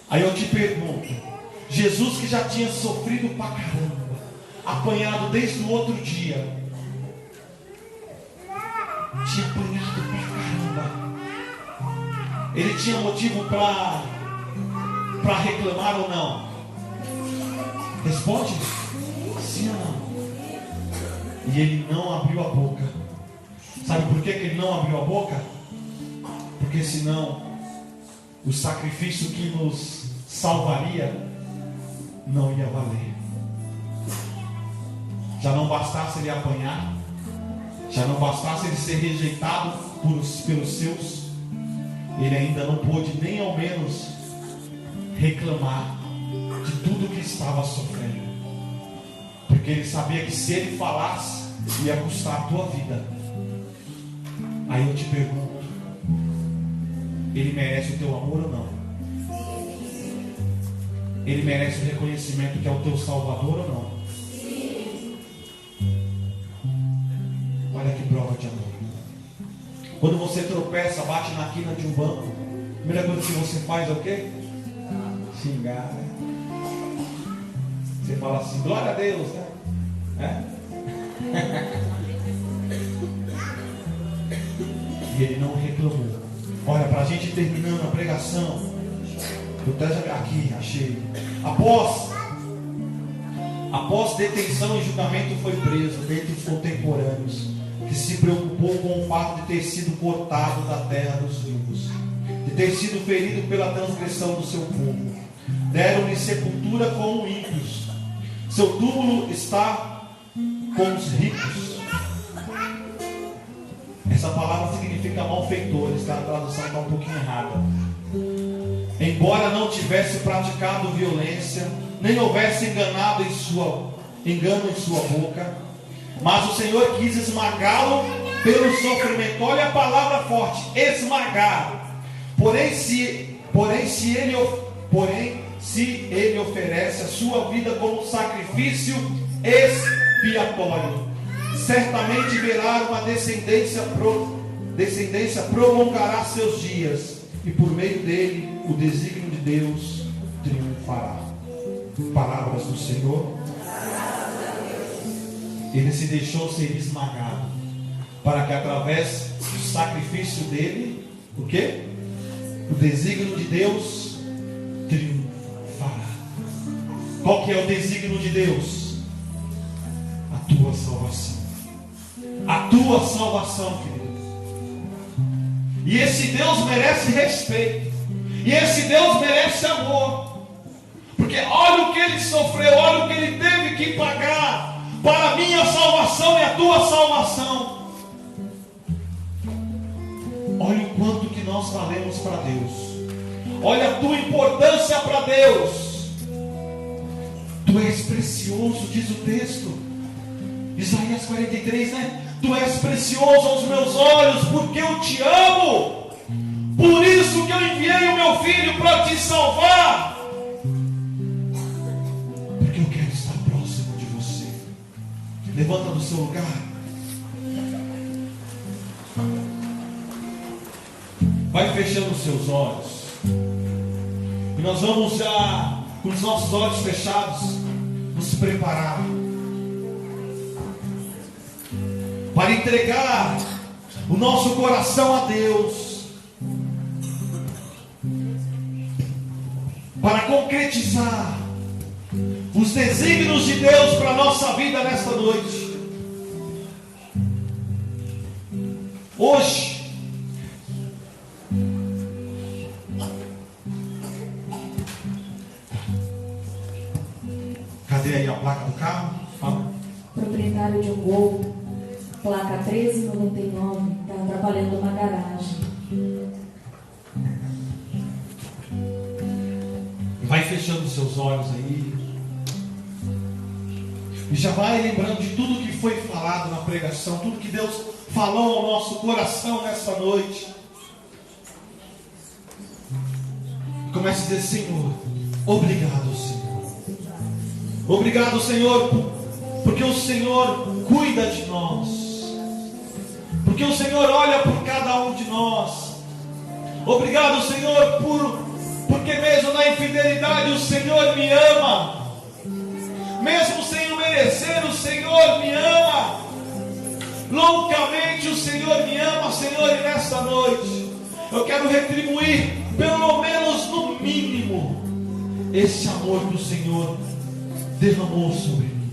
Aí eu te pergunto, Jesus, que já tinha sofrido pra caramba, apanhado desde o outro dia, tinha apanhado pra caramba, ele tinha motivo para reclamar ou não? Responde, sim ou não? E ele não abriu a boca. Sabe por que ele não abriu a boca? Porque senão o sacrifício que nos salvaria não ia valer. Já não bastasse ele apanhar, já não bastasse ele ser rejeitado pelos seus, ele ainda não pôde nem ao menos reclamar de tudo que estava sofrendo, porque ele sabia que se ele falasse ia custar a tua vida. Aí eu te pergunto, ele merece o teu amor ou não? Ele merece o reconhecimento que é o teu Salvador ou não? Olha que prova de amor. Quando você tropeça, bate na quina de um banco, a primeira coisa que você faz é o quê? Xingar, né? Você fala assim, glória a Deus, né? E ele não reclamou. Olha, para a gente terminando a pregação, eu até já aqui achei. Após detenção e julgamento, foi preso dentre os contemporâneos, que se preocupou com o fato de ter sido cortado da terra dos vivos, de ter sido ferido pela transgressão do seu povo. Deram-lhe sepultura como ímpios. seu túmulo está com os ricos. Essa palavra significa malfeitores, tá? A tradução está um pouquinho errada. Embora não tivesse praticado violência, nem houvesse engano em sua boca, mas o Senhor quis esmagá-lo pelo sofrimento. Olha a palavra forte, esmagar. Porém, se ele oferece a sua vida como sacrifício expiatório, certamente verá uma descendência prolongará seus dias, e por meio dele o desígnio de Deus triunfará. Palavras do Senhor. Ele se deixou ser esmagado, para que através do sacrifício dele, o quê? O desígnio de Deus triunfará. Qual que é o desígnio de Deus? A tua salvação. A tua salvação, querido. E esse Deus merece respeito. E esse Deus merece amor. Porque olha o que ele sofreu, olha o que ele teve que pagar para a minha salvação e a tua salvação. Olha o quanto que nós valemos para Deus. Olha a tua importância para Deus. Tu és precioso, diz o texto. Isaías 43, né? Tu és precioso aos meus olhos, porque eu te amo. Por isso que eu enviei o meu filho para te salvar. Porque eu quero estar próximo de você. Levanta do seu lugar. Vai fechando os seus olhos. E nós vamos já, com os nossos olhos fechados, nos preparar para entregar o nosso coração a Deus, para concretizar os desígnios de Deus para a nossa vida nesta noite. Hoje, cadê aí a placa do carro? Fala. Proprietário de um Gol, placa 1399, está trabalhando numa garagem. Vai fechando os seus olhos aí. E já vai lembrando de tudo que foi falado na pregação, tudo que Deus falou ao nosso coração nessa noite. E comece a dizer: Senhor, obrigado, Senhor. Obrigado, Senhor, porque o Senhor cuida de nós. Porque o Senhor olha por cada um de nós. Obrigado, Senhor, porque mesmo na infidelidade o Senhor me ama. Mesmo sem o merecer, o Senhor me ama. Loucamente o Senhor me ama, Senhor, e nesta noite eu quero retribuir, pelo menos no mínimo, esse amor que o Senhor derramou sobre mim.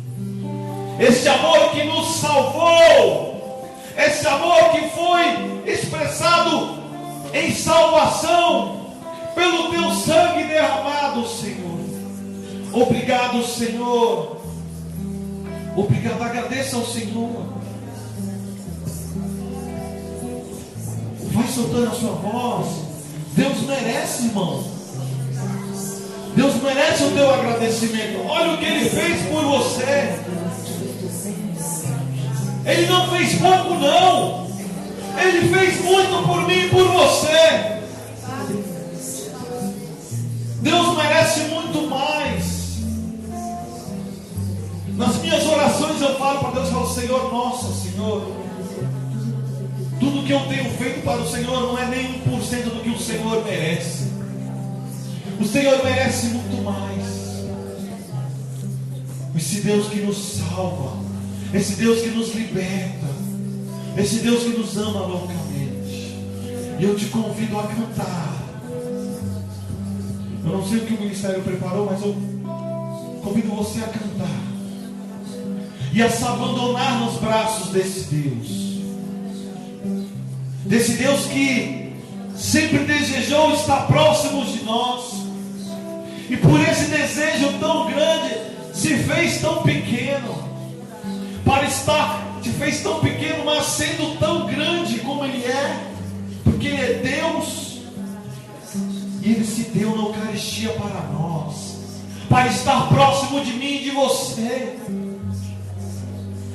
Esse amor que nos salvou. Esse amor que foi expressado em salvação pelo teu sangue derramado, Senhor. Obrigado, Senhor. Obrigado, agradeça ao Senhor. Vai soltando a sua voz. Deus merece, irmão. Deus merece o teu agradecimento. Olha o que Ele fez por você. Ele não fez pouco, não. Ele fez muito por mim e por você. Deus merece muito mais. Nas minhas orações eu falo para Deus, eu falo: Senhor, nossa, Senhor, tudo que eu tenho feito para o Senhor não é nem 1% do que o Senhor merece. O Senhor merece muito mais. Esse Deus que nos salva, esse Deus que nos liberta, esse Deus que nos ama loucamente. E eu te convido a cantar. Eu não sei o que o ministério preparou, mas eu convido você a cantar e a se abandonar nos braços desse Deus. Desse Deus que sempre desejou estar próximo de nós. E por esse desejo tão grande, se fez tão pequeno, te fez tão pequeno, mas sendo tão grande como Ele é, porque Ele é Deus, e Ele se deu na Eucaristia para nós, para estar próximo de mim e de você,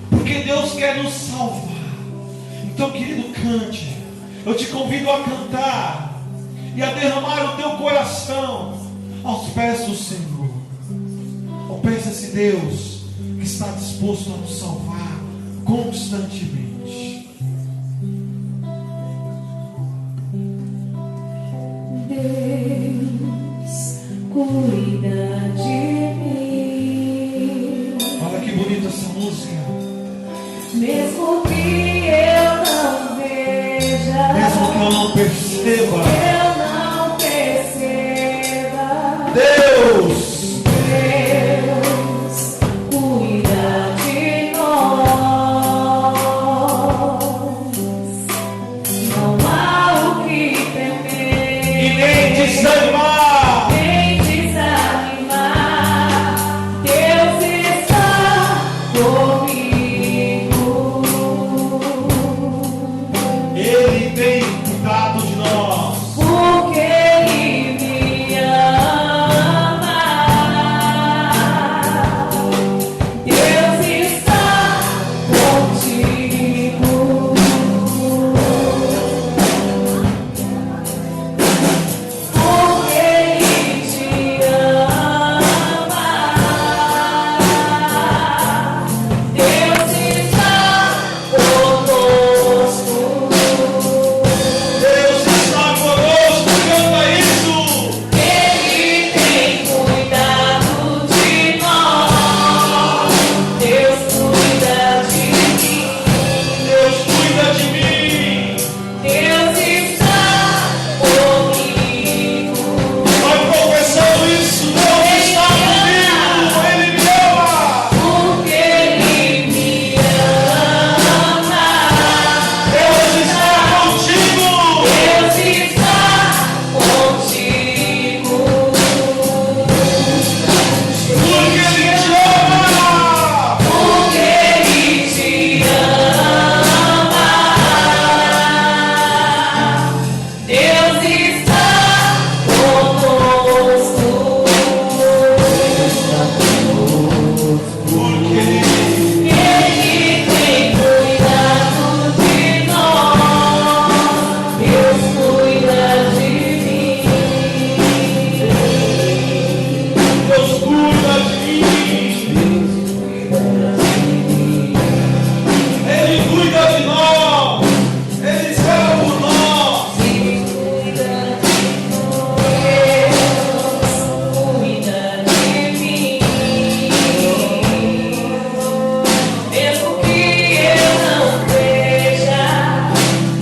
porque Deus quer nos salvar. Então, querido, cante. Eu te convido a cantar e a derramar o teu coração aos pés do Senhor, aos pés desse Deus que está disposto a nos salvar constantemente. Deus cuida de mim. Olha que bonita essa música. Mesmo que eu não veja, Mesmo que eu não perceba, Deus cuida de nós. Não há o que temer e nem desanimar. nem desanimar. Deus está comigo. Ele tem cuidado de nós. Porque Ele me ama. Deus está contigo. Porque Ele te ama. Deus está conosco. Deus está conosco, canta isso. Ele tem cuidado de nós. Deus cuida de mim. Deus cuida de mim. Deus está comigo. Vai confessando isso. Deus está comigo. Ele me ama. Porque Ele me ama. Deus está contigo. Deus está contigo. Porque Ele te ama. Porque Ele te ama. Deus está conosco. Porque Ele Ele tem cuidado de nós. Deus cuida de mim. Deus cuida de mim. Ele cuida de nós. Ele espera por nós. Deus cuida de mim. Mesmo que eu não veja,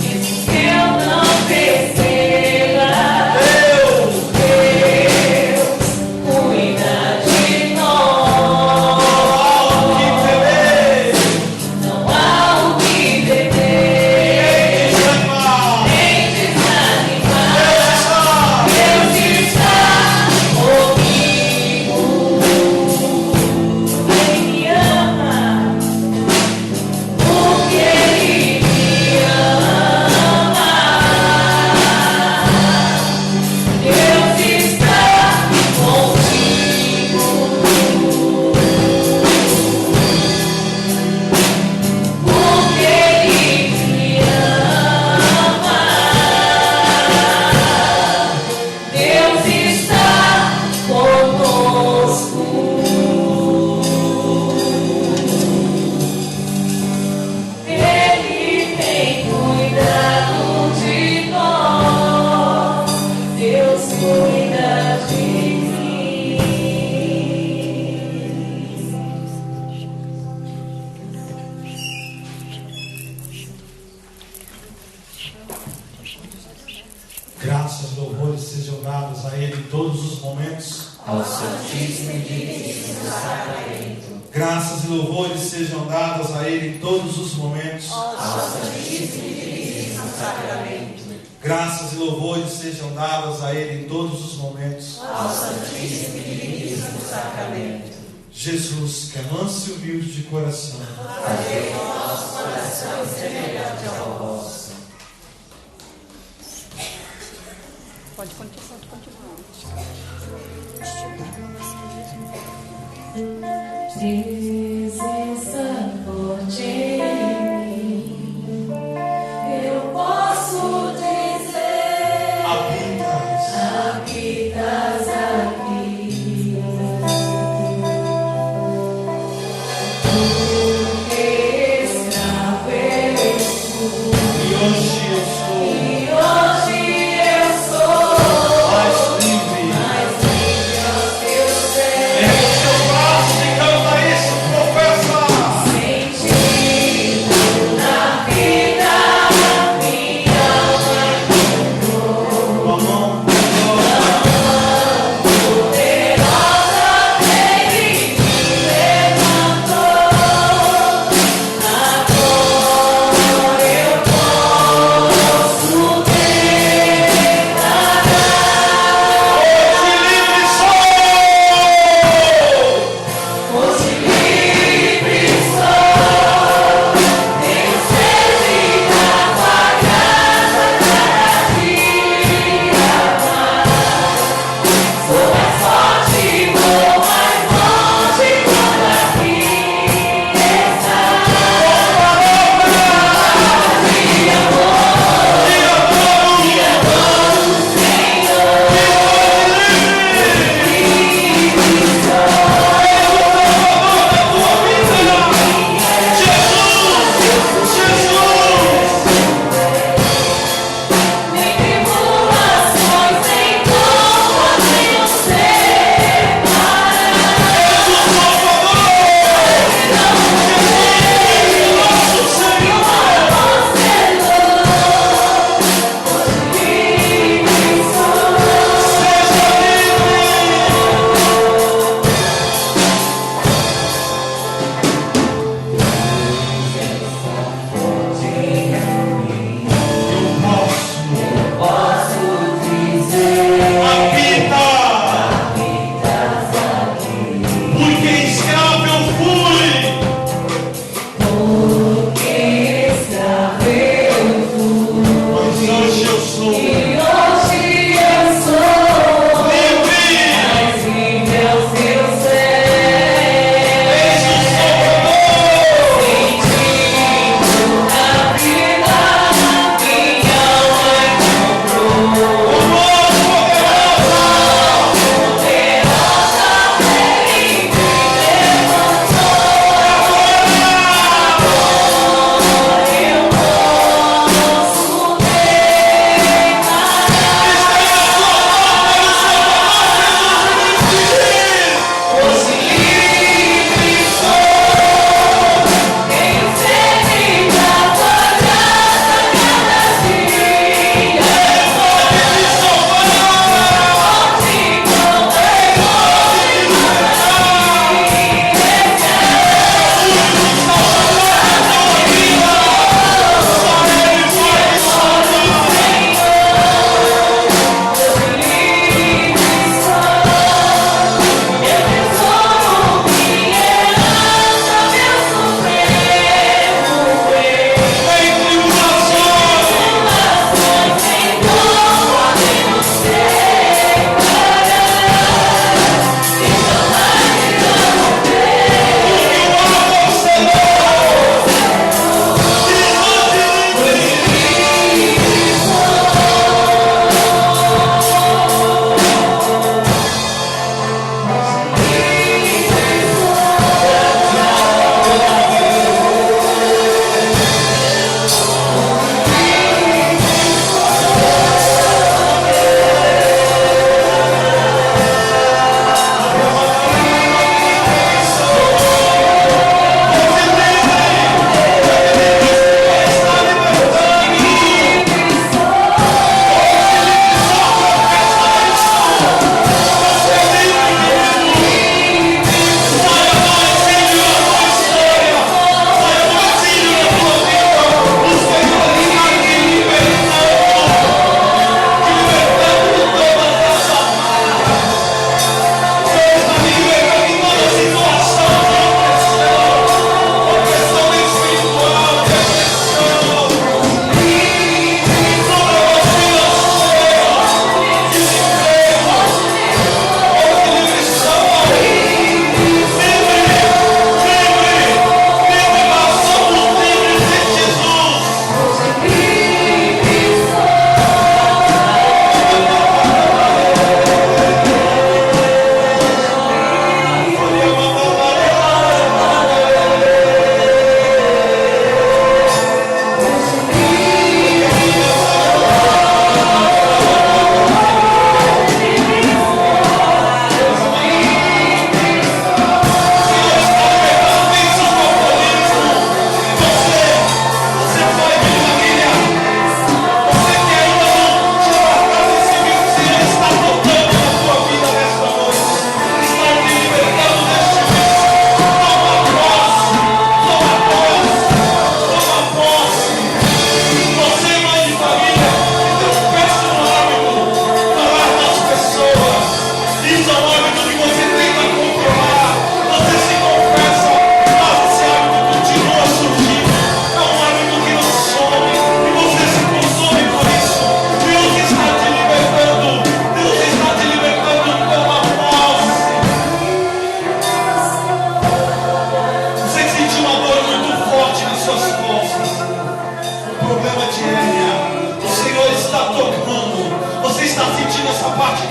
mesmo que eu não perceba, Deus cuida de nós. Que temer, Não há o que temer, desanimar. nem desanimar. Deus Deus está comigo. Ele me ama, porque Ele me ama. Deus está contigo. Porque Ele me ama. Deus está conosco. Ele tem cuidado de nós. Deus cuida de mim. Graças e louvores sejam dados a Ele em todos os momentos. Ao Santíssimo e Diviníssimo Sacramento. Graças e louvores sejam dados a Ele em todos os momentos. Ao Santíssimo e Diviníssimo Sacramento. Graças e louvores sejam dadas a Ele em todos os momentos. Ao Santíssimo e Diviníssimo Sacramento. Jesus, que é manso e humilde de coração, fazei o nosso coração semelhante ao vosso. Pode continuar. Presença forte em mim, eu posso dizer, habitas aqui. Porque escravo eu sou, E hoje eu sou e hoje eu sou mais livre. mais livre aos teus pés. Ergue o seu braço e canta isso, professa. Sem ti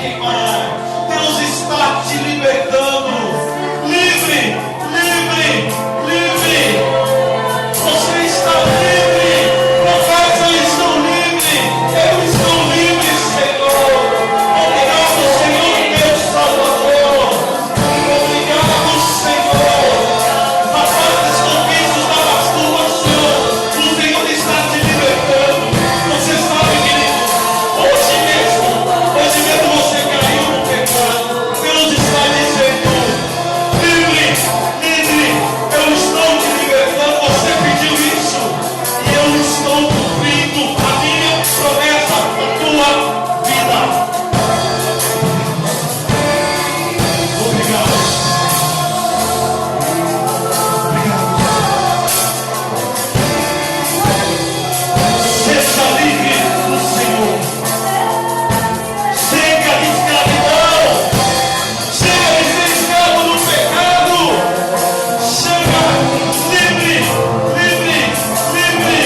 queimar. Deus está te libertando. Livre, livre, livre. Você está livre. Profeta, eu estou livre. Eu estou livre, Senhor. Obrigado, Senhor, meu Salvador. Obrigado, Senhor. Aparta os convites da masturbação. O Senhor está te libertando. Você sabe, querido, hoje mesmo você caiu no pecado. Deus está dizendo: livre, livre. Eu estou te libertando. Você pediu isso e eu estou cumprindo a minha promessa na tua vida. Obrigado. Seja livre do Senhor. Chega de escravidão. Chega de ser escravo do pecado. Chega livre, livre, livre.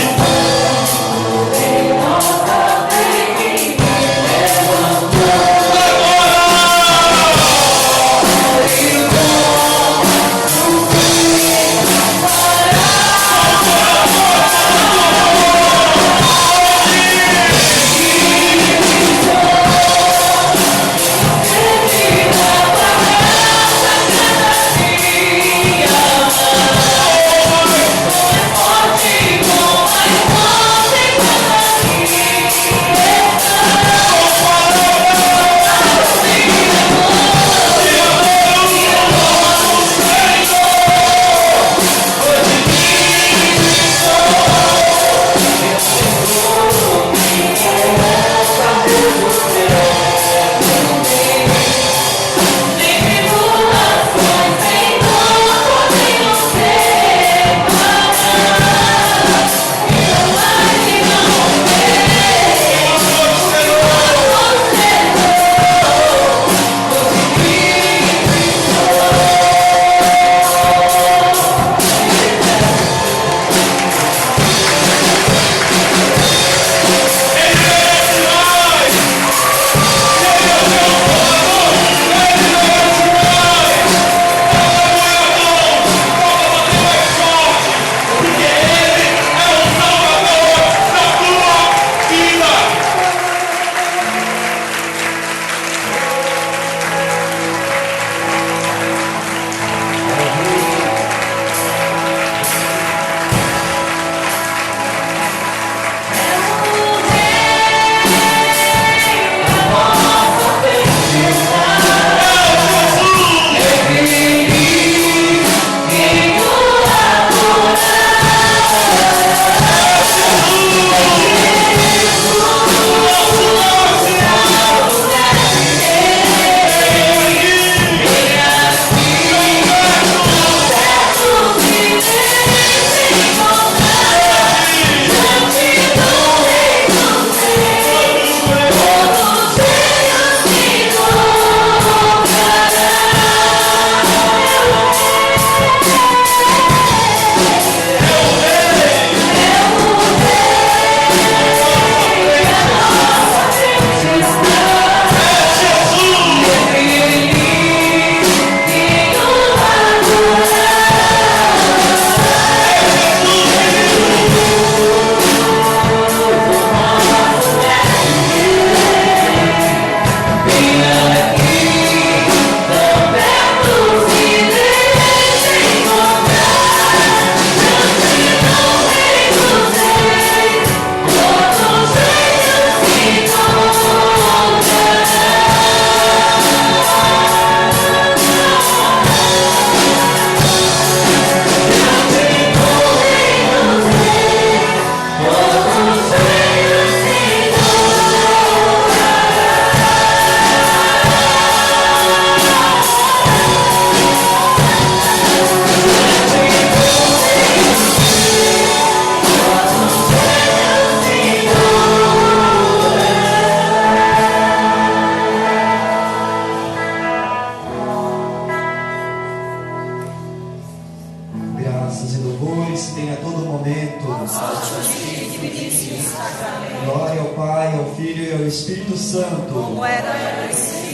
Glória ao Pai, ao Filho e ao Espírito Santo. Como era antes,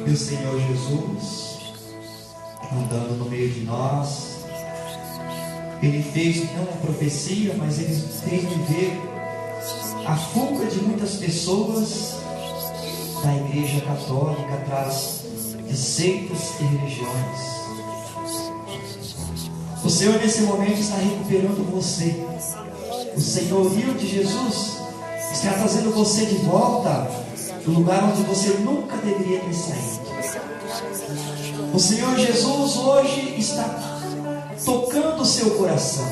meu Senhor Jesus, andando no meio de nós, Ele fez não uma profecia, mas Ele fez viver a fuga de muitas pessoas da Igreja Católica atrás de seitas e religiões. O Senhor nesse momento está recuperando você. O senhorio de Jesus está trazendo você de volta do lugar onde você nunca deveria ter saído. O Senhor Jesus hoje está tocando o seu coração.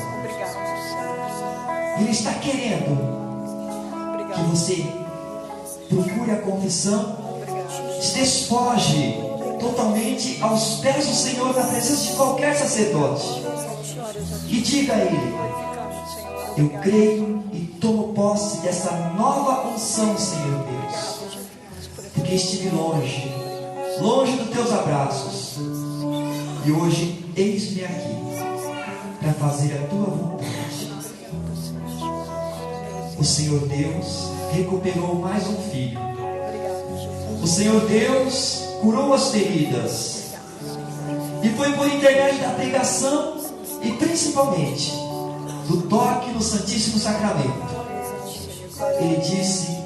Ele está querendo que você procure a confissão, se despoje totalmente aos pés do Senhor, na presença de qualquer sacerdote, e diga a Ele: eu creio e tomo posse dessa nova unção, Senhor Deus, porque estive longe dos teus abraços, e hoje eis-me aqui para fazer a tua vontade. O Senhor Deus recuperou mais um filho. O Senhor Deus curou as feridas, e foi por intermédio da pregação e principalmente do toque no Santíssimo Sacramento. Ele disse: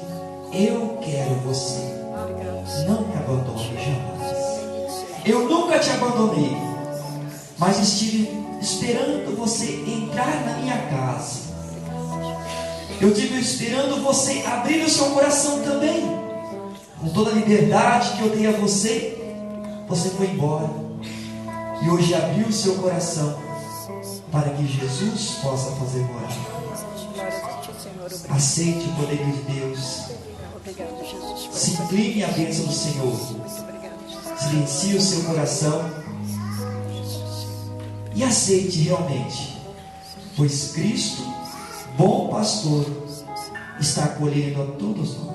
eu quero você, não me abandone jamais. Eu nunca te abandonei, mas estive esperando você entrar na minha casa. Eu digo, esperando você abrir o seu coração também. Com toda a liberdade que eu dei a você, você foi embora e hoje abriu o seu coração para que Jesus possa fazer morada. Aceite o poder de Deus. Se incline à bênção do Senhor. Silencie o seu coração e aceite realmente, pois Cristo, bom pastor, está acolhendo a todos nós.